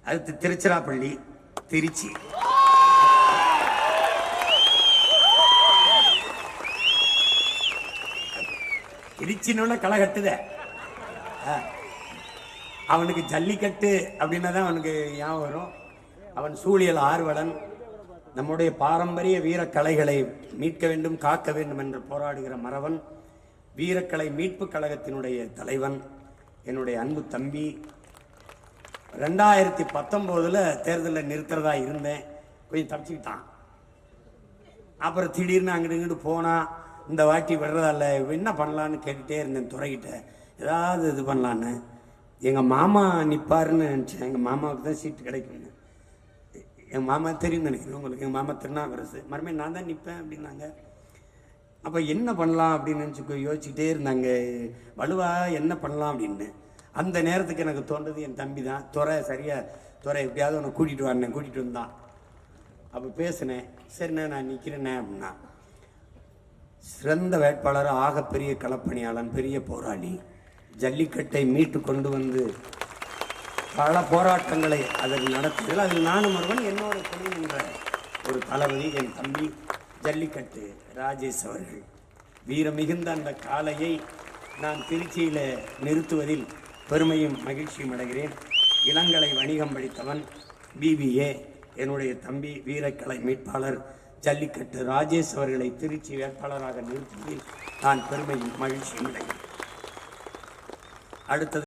அடுத்து திருச்சிராப்பள்ளி, திருச்சி. திருச்சின்னு களை கட்டுத. அவனுக்கு ஜல்லிக்கட்டு அப்படின்னா தான் அவனுக்கு ஞாபகம் வரும். அவன் சூழியல் ஆர்வலன். நம்முடைய பாரம்பரிய வீரக்கலைகளை மீட்க வேண்டும், காக்க வேண்டும் என்று போராடுகிற மறவன். வீரக்கலை மீட்பு கழகத்தினுடைய தலைவன், என்னுடைய அன்பு தம்பி. 2019 தேர்தலில் நிறுத்துறதா இருந்தேன், கொஞ்சம் தப்பிச்சுக்கிட்டான். அப்புறம் திடீர்னு அங்கிட்டு இங்கிட்டு போனா, இந்த வாட்டி விடுறதால என்ன பண்ணலான்னு கேட்டுகிட்டே இருந்தேன் துறைகிட்ட, ஏதாவது இது பண்ணலான்னு. எங்கள் மாமா நிற்பாருன்னு நினச்சேன். எங்கள் மாமாவுக்கு தான் சீட்டு கிடைக்கும்னு. எங்கள் மாமா தெரியும் நினைக்கிறேன் உங்களுக்கு. எங்கள் மாமா திருநாவுக்கரசு, மறுபடியும் நான் தான் நிற்பேன் அப்படின்னாங்க. அப்போ என்ன பண்ணலாம் அப்படின்னு நினச்சி யோசிச்சுக்கிட்டே இருந்தாங்க. வலுவா என்ன பண்ணலாம் அப்படின்னு. அந்த நேரத்துக்கு எனக்கு தோன்றது என் தம்பி தான். துறை எப்படியாவது உன்னை கூட்டிகிட்டு வரேன், கூட்டிகிட்டு வந்தான். அப்போ பேசினேன். சரிண்ணே நான் நிற்கிறேண்ணே அப்படின்னா. சிறந்த வேட்பாளர், ஆகப்பெரிய களப்பணியாளன், பெரிய போராளி, ஜல்லிக்கட்டை மீட்டு கொண்டு வந்து பல போராட்டங்களை அதில் நடத்துதல். அதில் நானும் ஒருவன், என்னோட துணை என்ற ஒரு தளபதி என் தம்பி ஜல்லிக்கட்டு ராஜேஷ் அவர்கள். வீரம் மிகுந்த அந்த காளையை நான் திருச்சியில் நிறுத்துவதில் பெருமையும் மகிழ்ச்சியும் அடைகிறேன். இளங்கலை வணிகம் படித்தவன், BBA, என்னுடைய தம்பி வீரக்கலை மீட்பாளர் ஜல்லிக்கட்டு ராஜேஷ் அவர்களை திருச்சி வேட்பாளராக நிறுத்துவதில் நான் பெருமையும் மகிழ்ச்சியும் அடைகிறேன். அடுத்தது